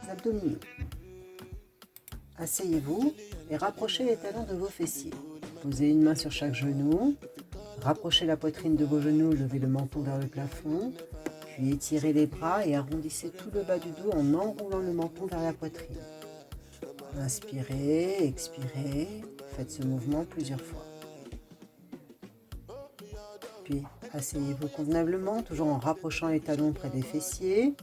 Abdominaux. Asseyez-vous et rapprochez les talons de vos fessiers. Posez une main sur chaque genou. Rapprochez la poitrine de vos genoux, levez le menton vers le plafond. Puis étirez les bras et arrondissez tout le bas du dos en enroulant le menton vers la poitrine. Inspirez, expirez. Faites ce mouvement plusieurs fois. Puis asseyez-vous convenablement, toujours en rapprochant les talons près des fessiers.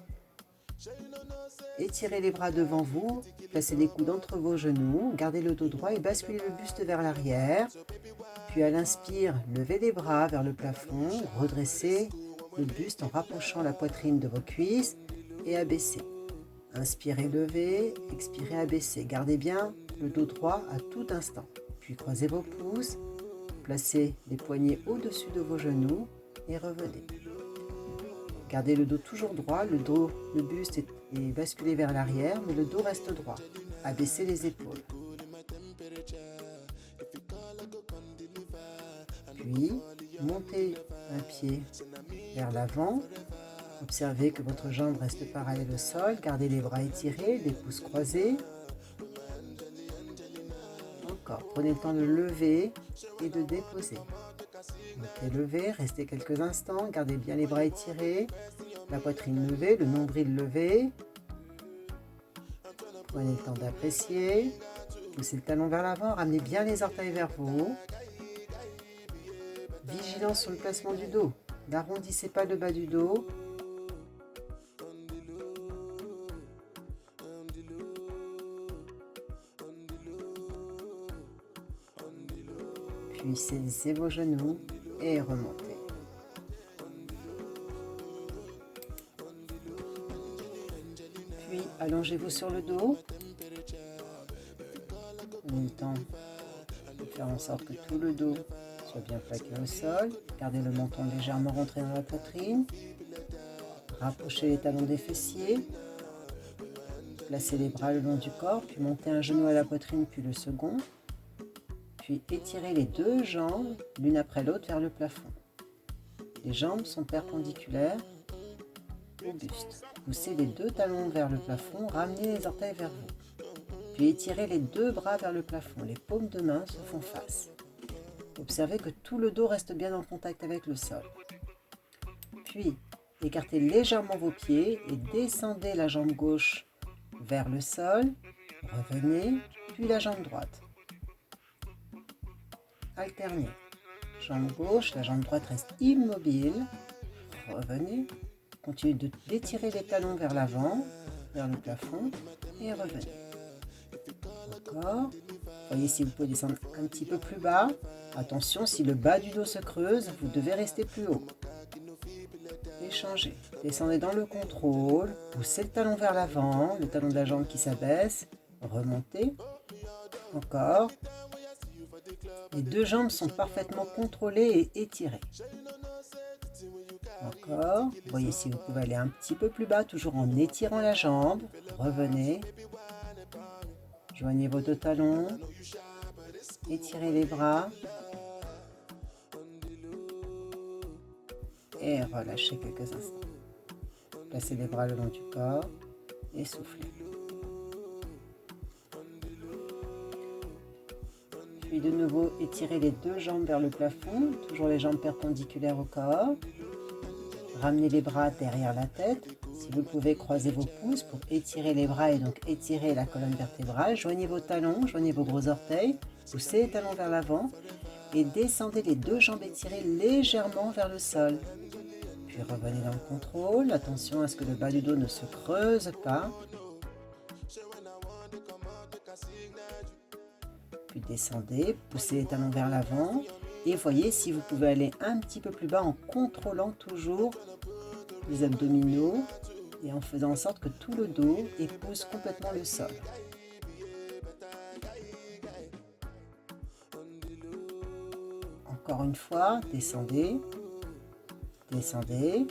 Étirez les bras devant vous, placez les coudes entre vos genoux, gardez le dos droit et basculez le buste vers l'arrière. Puis à l'inspire, levez les bras vers le plafond, redressez le buste en rapprochant la poitrine de vos cuisses et abaissez. Inspirez, levez, expirez, abaissez. Gardez bien le dos droit à tout instant. Puis croisez vos pouces, placez les poignets au-dessus de vos genoux et revenez. Gardez le dos toujours droit, le buste est basculé vers l'arrière, mais le dos reste droit. Abaissez les épaules. Puis, montez un pied vers l'avant. Observez que votre jambe reste parallèle au sol. Gardez les bras étirés, les pouces croisés. Encore, prenez le temps de lever et de déposer. Montez, levez, restez quelques instants. Gardez bien les bras étirés, la poitrine levée, le nombril levé. Prenez le temps d'apprécier. Poussez le talon vers l'avant, ramenez bien les orteils vers vous. Vigilance sur le placement du dos. N'arrondissez pas le bas du dos. Puis saisissez vos genoux et remontez. Puis allongez-vous sur le dos. Prenez le temps de faire en sorte que tout le dos soit bien plaqué au sol. Gardez le menton légèrement rentré dans la poitrine. Rapprochez les talons des fessiers. Placez les bras le long du corps, puis montez un genou à la poitrine, puis le second. Puis étirez les deux jambes l'une après l'autre vers le plafond. Les jambes sont perpendiculaires au buste. Poussez les deux talons vers le plafond, ramenez les orteils vers vous. Puis étirez les deux bras vers le plafond. Les paumes de main se font face. Observez que tout le dos reste bien en contact avec le sol. Puis écartez légèrement vos pieds et descendez la jambe gauche vers le sol. Revenez, puis la jambe droite. Alternez. Jambe gauche, la jambe droite reste immobile. Revenez. Continuez d'étirer les talons vers l'avant, vers le plafond et revenez. Encore. Voyez si vous pouvez descendre un petit peu plus bas. Attention, si le bas du dos se creuse, vous devez rester plus haut. Échangez. Descendez dans le contrôle. Poussez le talon vers l'avant, le talon de la jambe qui s'abaisse. Remontez. Encore. Les deux jambes sont parfaitement contrôlées et étirées. Encore. Voyez si vous pouvez aller un petit peu plus bas, toujours en étirant la jambe. Revenez. Joignez vos deux talons. Étirez les bras. Et relâchez quelques instants. Placez les bras le long du corps et soufflez. Puis de nouveau, étirez les deux jambes vers le plafond, toujours les jambes perpendiculaires au corps. Ramenez les bras derrière la tête. Si vous pouvez, croiser vos pouces pour étirer les bras et donc étirer la colonne vertébrale. Joignez vos talons, joignez vos gros orteils. Poussez les talons vers l'avant et descendez les deux jambes étirées légèrement vers le sol. Puis revenez dans le contrôle. Attention à ce que le bas du dos ne se creuse pas. Puis descendez, poussez les talons vers l'avant et voyez si vous pouvez aller un petit peu plus bas en contrôlant toujours les abdominaux et en faisant en sorte que tout le dos épouse complètement le sol. Encore une fois, descendez, descendez,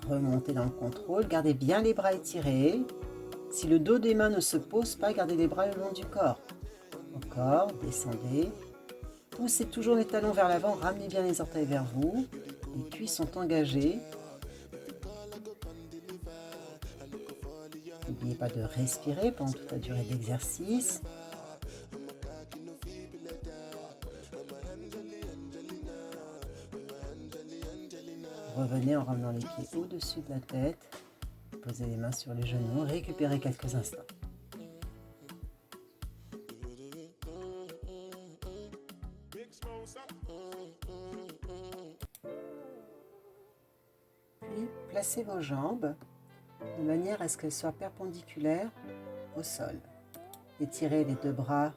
remontez dans le contrôle, gardez bien les bras étirés. Si le dos des mains ne se pose pas, gardez les bras le long du corps. Encore, descendez. Poussez toujours les talons vers l'avant, ramenez bien les orteils vers vous. Les cuisses sont engagées. N'oubliez pas de respirer pendant toute la durée de l'exercice. Revenez en ramenant les pieds au-dessus de la tête. Posez les mains sur les genoux, récupérez quelques instants. Puis, placez vos jambes de manière à ce qu'elles soient perpendiculaires au sol. Étirez les deux bras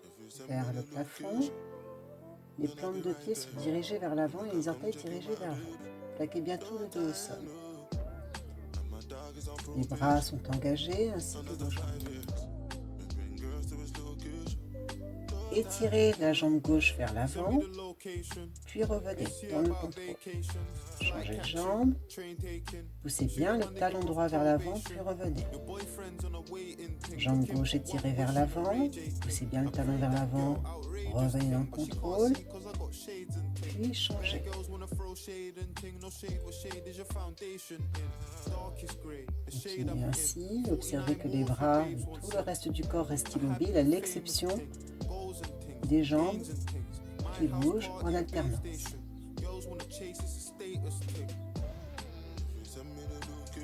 vers le plafond. Les plantes de pied sont dirigées vers l'avant et les orteils dirigés vers vous. Plaquez bien tout le dos au sol. Les bras sont engagés ainsi que vos jambes. Étirez la jambe gauche vers l'avant, puis revenez dans le contrôle. Changez de jambe, poussez bien le talon droit vers l'avant, puis revenez. Jambe gauche étirée vers l'avant, poussez bien le talon vers l'avant, revenez dans le contrôle, puis changez. Continuez ainsi, observez que les bras et tout le reste du corps restent immobiles à l'exception des jambes qui bougent en alternance.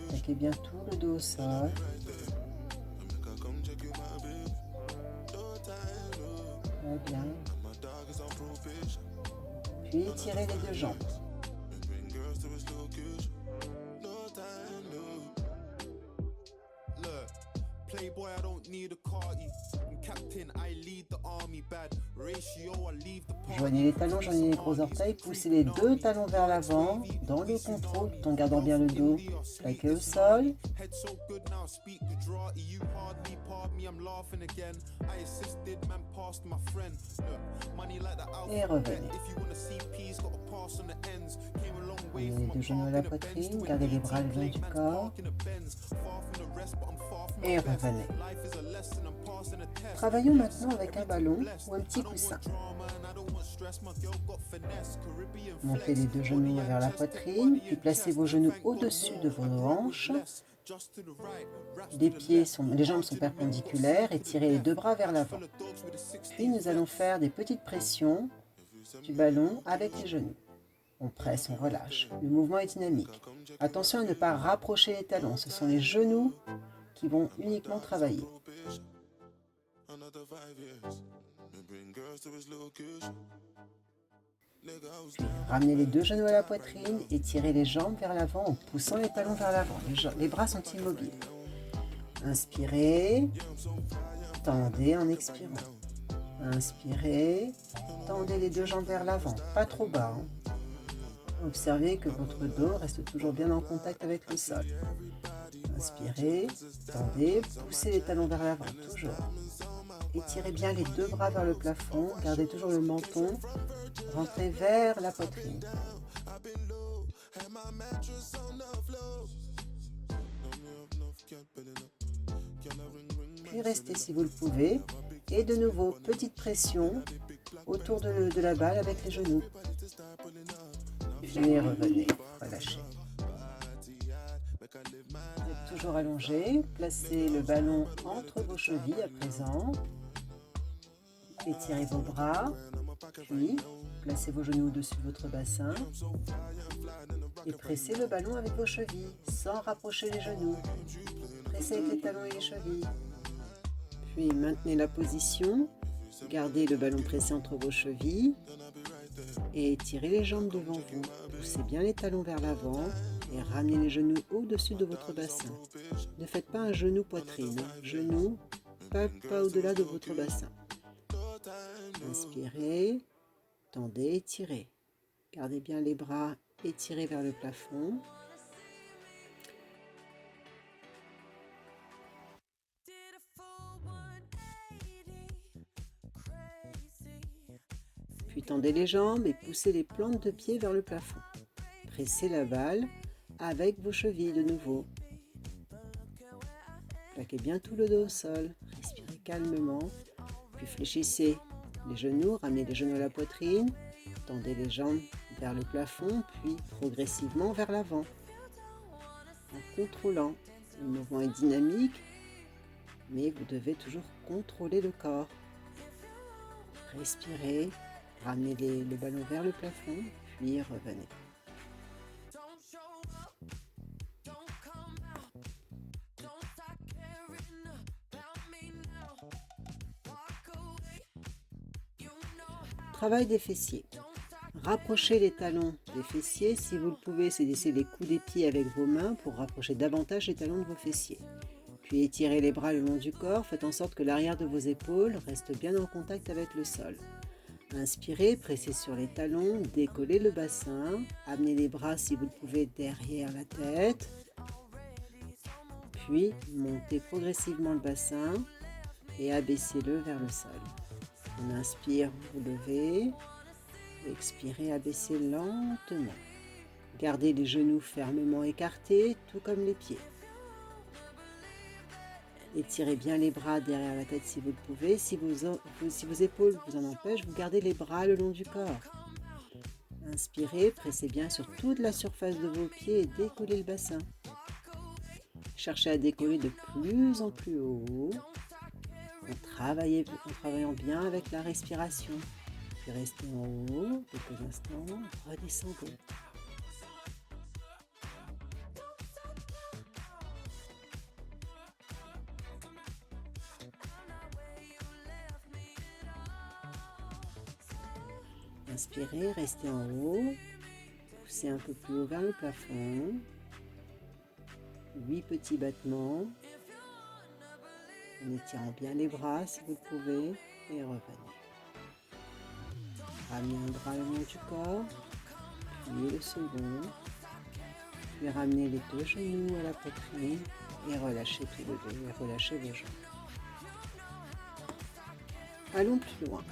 Plaquez bien tout le dos au sol. Très bien. Puis étirez les deux jambes. Joignez les talons, joignez les gros orteils, poussez les deux talons vers l'avant, dans le contrôle, tout en gardant bien le dos plaqué au sol. Et revenez. Prenez les deux genoux à la poitrine, gardez les bras le long du corps. Et revenez. Travaillons maintenant avec un ballon ou un petit coussin. Montez les deux genoux vers la poitrine, puis placez vos genoux au-dessus de vos hanches. Les jambes sont perpendiculaires et tirez les deux bras vers l'avant. Puis nous allons faire des petites pressions du ballon avec les genoux. On presse, on relâche. Le mouvement est dynamique. Attention à ne pas rapprocher les talons. Ce sont les genoux qui vont uniquement travailler. Puis, ramenez les deux genoux à la poitrine et tirez les jambes vers l'avant en poussant les talons vers l'avant. Les bras sont immobiles. Inspirez, tendez en expirant. Inspirez, tendez les deux jambes vers l'avant, pas trop bas. Observez que votre dos reste toujours bien en contact avec le sol. Inspirez, tendez, poussez les talons vers l'avant, toujours. Étirez bien les deux bras vers le plafond, gardez toujours le menton, rentrez vers la poitrine. Puis restez si vous le pouvez. Et de nouveau, petite pression autour de la balle avec les genoux. Puis revenez, relâchez. Vous êtes toujours allongé, placez le ballon entre vos chevilles à présent. Étirez vos bras, puis placez vos genoux au-dessus de votre bassin. Et pressez le ballon avec vos chevilles, sans rapprocher les genoux. Pressez avec les talons et les chevilles. Puis maintenez la position, gardez le ballon pressé entre vos chevilles et étirez les jambes devant vous. Poussez bien les talons vers l'avant et ramenez les genoux au-dessus de votre bassin. Ne faites pas un genou poitrine, genou pas au-delà de votre bassin. Inspirez, tendez, étirez. Gardez bien les bras étirés vers le plafond. Puis tendez les jambes et poussez les plantes de pied vers le plafond. Pressez la balle avec vos chevilles de nouveau. Plaquez bien tout le dos au sol. Respirez calmement. Puis fléchissez les genoux, ramenez les genoux à la poitrine. Tendez les jambes vers le plafond, puis progressivement vers l'avant. En contrôlant. Le mouvement est dynamique, mais vous devez toujours contrôler le corps. Respirez, ramenez le ballon vers le plafond, puis revenez. Travail des fessiers. Rapprochez les talons des fessiers. Si vous le pouvez, saisissez les coups des pieds avec vos mains pour rapprocher davantage les talons de vos fessiers. Puis étirez les bras le long du corps. Faites en sorte que l'arrière de vos épaules reste bien en contact avec le sol. Inspirez, pressez sur les talons, décollez le bassin. Amenez les bras si vous le pouvez derrière la tête. Puis montez progressivement le bassin et abaissez-le vers le sol. On inspire, vous levez. Expirez, abaissez lentement. Gardez les genoux fermement écartés, tout comme les pieds. Étirez bien les bras derrière la tête si vous le pouvez. Si vos épaules vous en empêchent, vous gardez les bras le long du corps. Inspirez, pressez bien sur toute la surface de vos pieds et décollez le bassin. Cherchez à décoller de plus en plus haut en travaillant bien avec la respiration. Puis restez en haut quelques instants, redescendez. Inspirez, restez en haut, poussez un peu plus haut vers le plafond. 8 petits battements. En étirant bien les bras si vous le pouvez et revenez. Ramenez un bras le long du corps, puis le second, puis ramenez les deux genoux à la poitrine et relâchez tout le dos et relâchez vos jambes. Allons plus loin.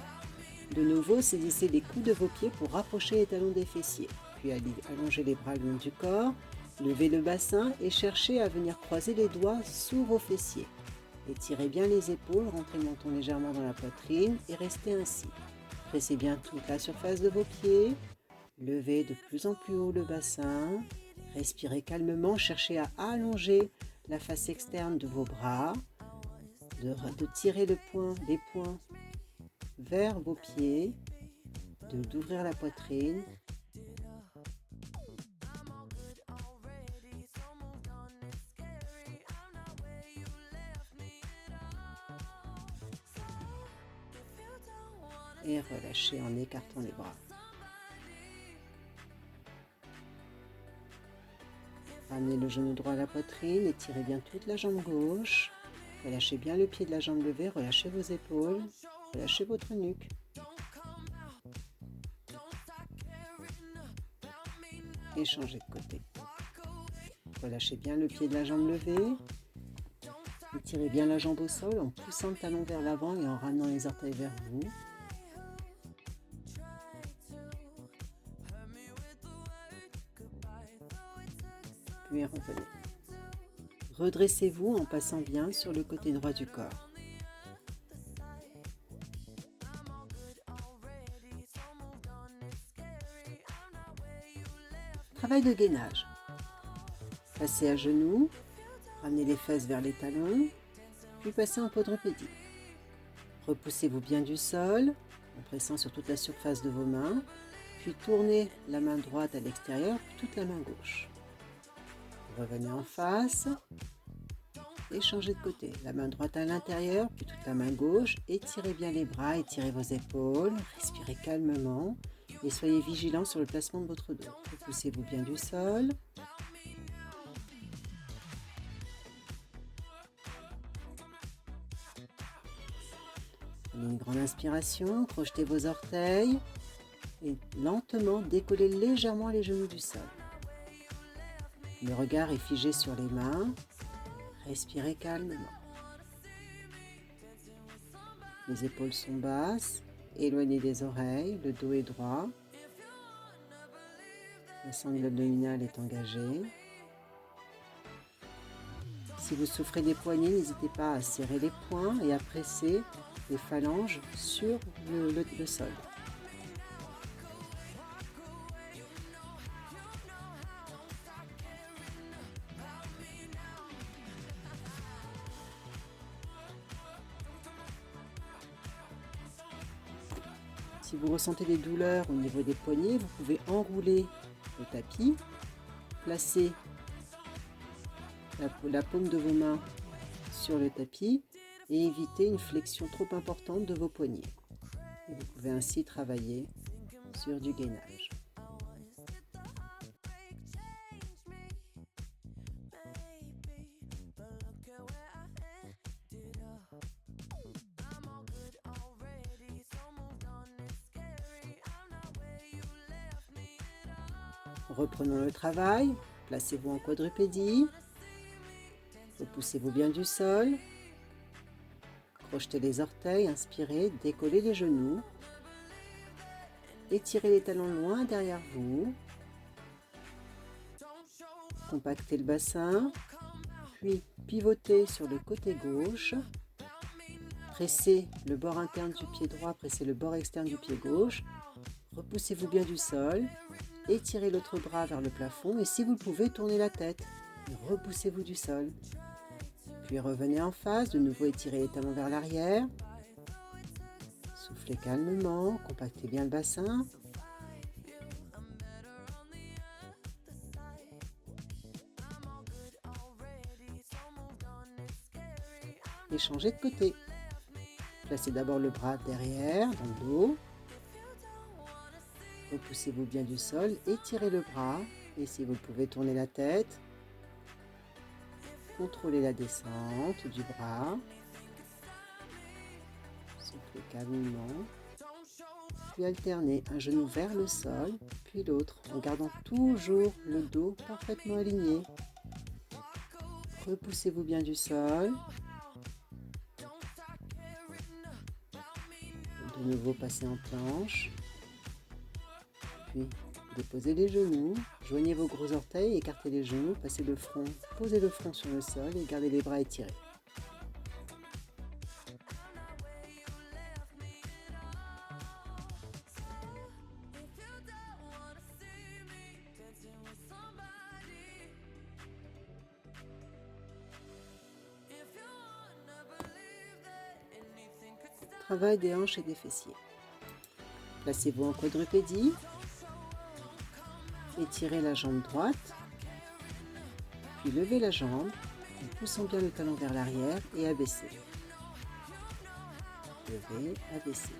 De nouveau, saisissez les coudes de vos pieds pour rapprocher les talons des fessiers, puis allongez les bras le long du corps, levez le bassin et cherchez à venir croiser les doigts sous vos fessiers. Étirez bien les épaules, rentrez le menton légèrement dans la poitrine et restez ainsi. Pressez bien toute la surface de vos pieds, levez de plus en plus haut le bassin, respirez calmement, cherchez à allonger la face externe de vos bras, de tirer les poings vers vos pieds, d'ouvrir la poitrine. Et relâchez en écartant les bras. Ramenez le genou droit à la poitrine, étirez bien toute la jambe gauche. Relâchez bien le pied de la jambe levée, relâchez vos épaules, relâchez votre nuque. Et changez de côté. Relâchez bien le pied de la jambe levée. Étirez bien la jambe au sol en poussant le talon vers l'avant et en ramenant les orteils vers vous. Puis revenez. Redressez-vous en passant bien sur le côté droit du corps. Travail de gainage. Passez à genoux, ramenez les fesses vers les talons, puis passez en quadrupédie. Repoussez-vous bien du sol en pressant sur toute la surface de vos mains, puis tournez la main droite à l'extérieur, puis toute la main gauche. Revenez en face et changez de côté. La main droite à l'intérieur, puis toute la main gauche. Étirez bien les bras, étirez vos épaules, respirez calmement et soyez vigilant sur le placement de votre dos. Repoussez-vous bien du sol. Prenez une grande inspiration, crochetez vos orteils et lentement décollez légèrement les genoux du sol. Le regard est figé sur les mains. Respirez calmement. Les épaules sont basses, éloignées des oreilles, le dos est droit. Le sangle abdominal est engagé. Si Si vous souffrez des poignets, n'hésitez pas à serrer les poings et à presser les phalanges sur le sol. Si vous ressentez des douleurs au niveau des poignets, vous pouvez enrouler le tapis, placer la paume de vos mains sur le tapis et éviter une flexion trop importante de vos poignets. Et vous pouvez ainsi travailler sur du gainage. Reprenons le travail, placez-vous en quadrupédie, repoussez-vous bien du sol, crochetez les orteils, inspirez, décollez les genoux, étirez les talons loin derrière vous, compactez le bassin, puis pivotez sur le côté gauche, pressez le bord interne du pied droit, pressez le bord externe du pied gauche, repoussez-vous bien du sol, étirez l'autre bras vers le plafond et si vous le pouvez, tournez la tête. Repoussez-vous du sol. Puis revenez en face, de nouveau étirez les talons vers l'arrière. Soufflez calmement, compactez bien le bassin. Et changez de côté. Placez d'abord le bras derrière, dans le dos. Repoussez-vous bien du sol, étirez le bras et si vous le pouvez, tournez la tête. Contrôlez la descente du bras. Soufflez calmement. Puis alternez un genou vers le sol, puis l'autre, en gardant toujours le dos parfaitement aligné. Repoussez-vous bien du sol. De nouveau, passez en planche. Puis déposez les genoux, joignez vos gros orteils, écartez les genoux, passez le front, posez le front sur le sol et gardez les bras étirés. Travail des hanches et des fessiers. Placez-vous en quadrupédie. Étirez la jambe droite, puis levez la jambe en poussant bien le talon vers l'arrière et abaissez. Levez, abaissez.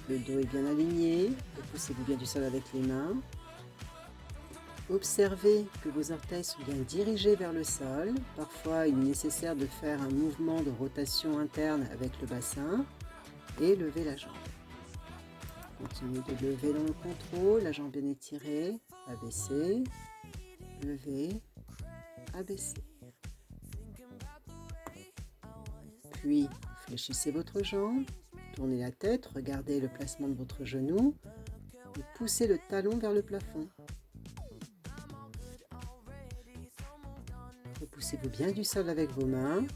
Le dos est bien aligné, repoussez-vous bien du sol avec les mains. Observez que vos orteils sont bien dirigés vers le sol. Parfois, il est nécessaire de faire un mouvement de rotation interne avec le bassin et levez la jambe. Continuez de lever dans le contrôle, la jambe bien étirée, abaissez, levez, abaissez. Puis, fléchissez votre jambe, tournez la tête, regardez le placement de votre genou et poussez le talon vers le plafond. Repoussez-vous bien du sol avec vos mains.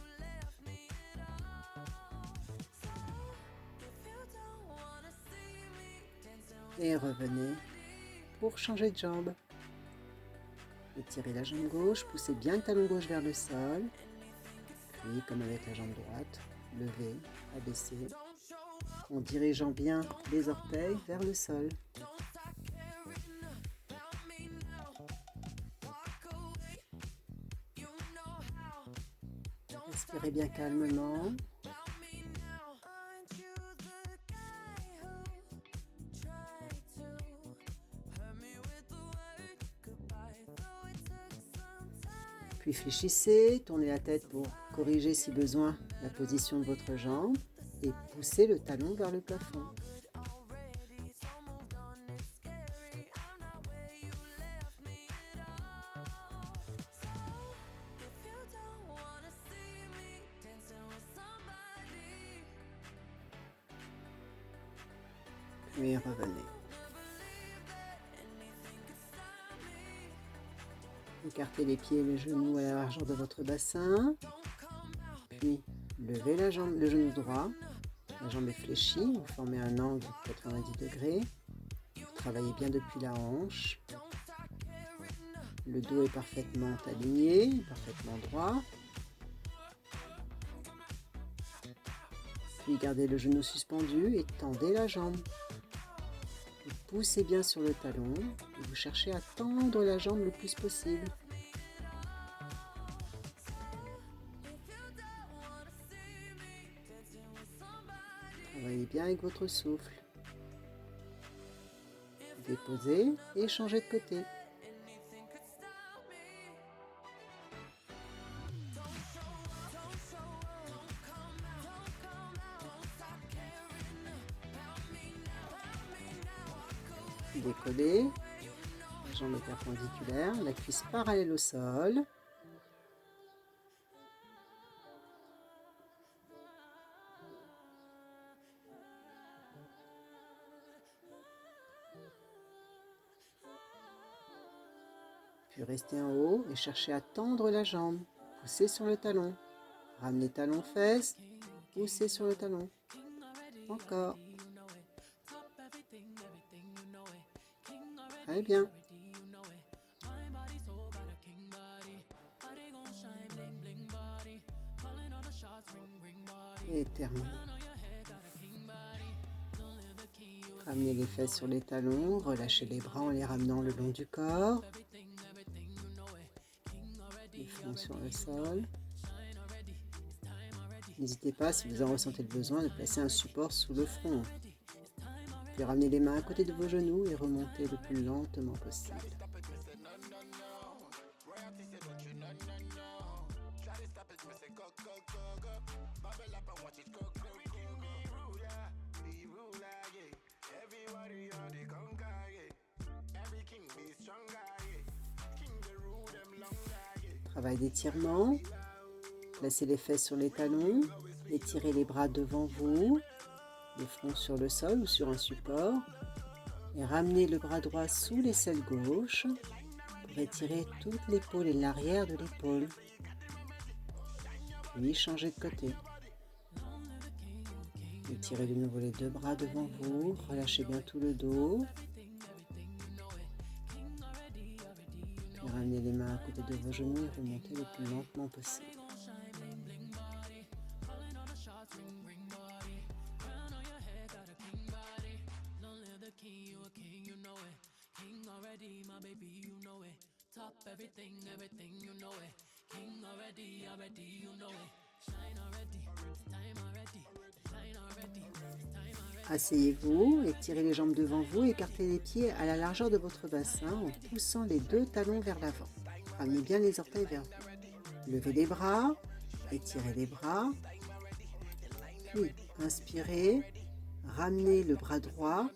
Et revenez pour changer de jambe. Étirez la jambe gauche, poussez bien le talon gauche vers le sol. Puis, comme avec la jambe droite, levez, abaissez, en dirigeant bien les orteils vers le sol. Respirez bien calmement. Puis fléchissez, tournez la tête pour corriger si besoin la position de votre jambe et poussez le talon vers le plafond. Puis revenez. Écartez les pieds et les genoux à la largeur de votre bassin. Puis, levez la jambe, le genou droit. La jambe est fléchie. Vous formez un angle de 90 degrés. Vous travaillez bien depuis la hanche. Le dos est parfaitement aligné, parfaitement droit. Puis gardez le genou suspendu et tendez la jambe. Vous poussez bien sur le talon et vous cherchez à tendre la jambe le plus possible. Travaillez bien avec votre souffle. Déposez et changez de côté. Décollez, la jambe est perpendiculaire, la cuisse parallèle au sol. Puis restez en haut et cherchez à tendre la jambe. Poussez sur le talon. Ramenez talon fesses, poussez sur le talon. Encore. Très bien. Et terminé. Ramenez les fesses sur les talons, relâchez les bras en les ramenant le long du corps. Le front sur le sol. N'hésitez pas, si vous en ressentez le besoin, de placer un support sous le front. Puis ramenez les mains à côté de vos genoux et remontez le plus lentement possible. Travail d'étirement. Placez les fesses sur les talons, étirez les bras devant vous, le front sur le sol ou sur un support, et ramenez le bras droit sous l'aisselle gauche pour étirer toute l'épaule et l'arrière de l'épaule. Puis changez de côté. Étirez de nouveau les deux bras devant vous, relâchez bien tout le dos. Puis ramenez les mains à côté de vos genoux et remontez le plus lentement possible. Asseyez-vous, étirez les jambes devant vous, écartez les pieds à la largeur de votre bassin en poussant les deux talons vers l'avant. Ramenez bien les orteils vers vous. Levez les bras, étirez les bras, puis inspirez, ramenez le bras droit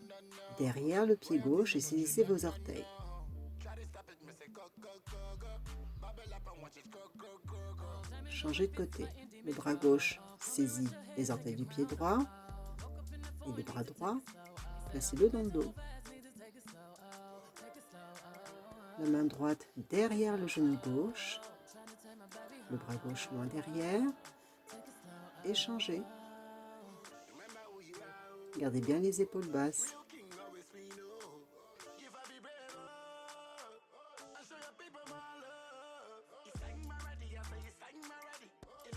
derrière le pied gauche et saisissez vos orteils. Changez de côté. Le bras gauche saisit les orteils du pied droit et le bras droit, placez-le dans le dos. La main droite derrière le genou gauche, le bras gauche loin derrière, et changez. Gardez bien les épaules basses.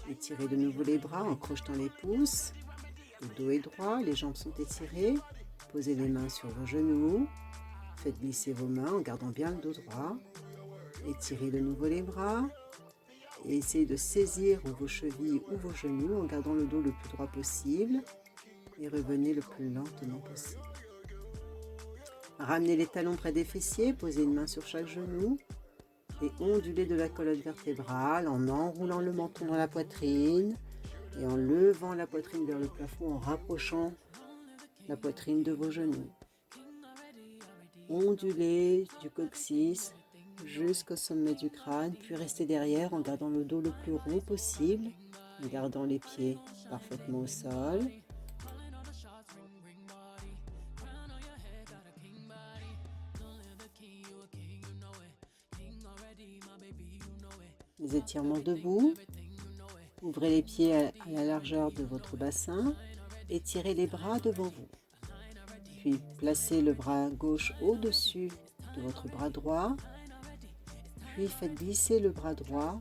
Étirez de nouveau les bras en crochetant les pouces. Le dos est droit, les jambes sont étirées. Posez les mains sur vos genoux. Faites glisser vos mains en gardant bien le dos droit. Étirez de nouveau les bras. Et essayez de saisir vos chevilles ou vos genoux en gardant le dos le plus droit possible. Et revenez le plus lentement possible. Ramenez les talons près des fessiers. Posez une main sur chaque genou. Et ondulez de la colonne vertébrale en enroulant le menton dans la poitrine et en levant la poitrine vers le plafond en rapprochant la poitrine de vos genoux. Ondulez du coccyx jusqu'au sommet du crâne, puis restez derrière en gardant le dos le plus rond possible, en gardant les pieds parfaitement au sol. les étirements debout. Ouvrez les pieds à la largeur de votre bassin. Étirez les bras devant vous. Puis placez le bras gauche au-dessus de votre bras droit. Puis faites glisser le bras droit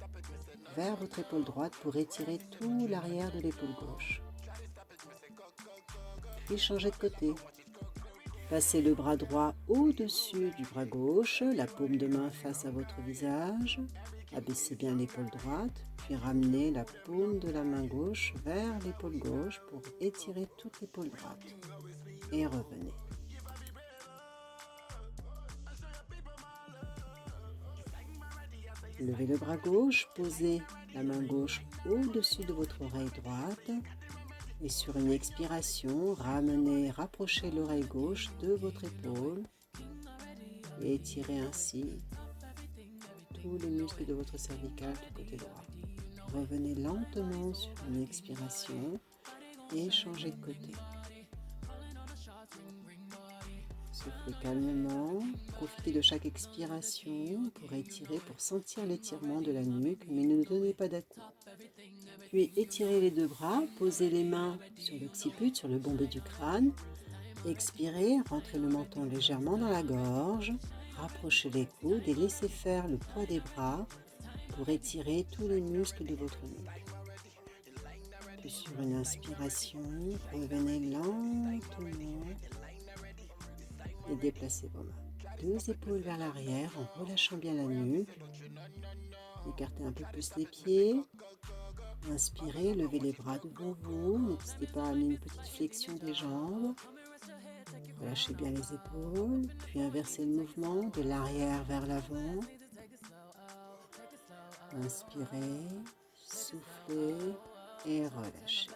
vers votre épaule droite pour étirer tout l'arrière de l'épaule gauche. Puis changez de côté. Passez le bras droit au-dessus du bras gauche, la paume de main face à votre visage. Abaissez bien l'épaule droite, puis ramenez la paume de la main gauche vers l'épaule gauche pour étirer toute l'épaule droite. Et revenez. Levez le bras gauche, posez la main gauche au-dessus de votre oreille droite. Et sur une expiration, rapprochez l'oreille gauche de votre épaule et étirez ainsi tous les muscles de votre cervicale du côté droit. Revenez lentement sur une expiration et changez de côté. Soufflez calmement, profitez de chaque expiration pour étirer, pour sentir l'étirement de la nuque, mais ne donnez pas d'à-coups. Puis étirez les deux bras, posez les mains sur l'occiput, sur le bombé du crâne. Expirez, rentrez le menton légèrement dans la gorge, rapprochez les coudes et laissez faire le poids des bras pour étirer tous les muscles de votre nuque. Puis sur une inspiration, revenez lentement et déplacez vos mains. Deux épaules vers l'arrière en relâchant bien la nuque. Écartez un peu plus les pieds. Inspirez, levez les bras devant vous. N'hésitez pas à amener une petite flexion des jambes. Relâchez bien les épaules. Puis inversez le mouvement de l'arrière vers l'avant. Inspirez, soufflez et relâchez.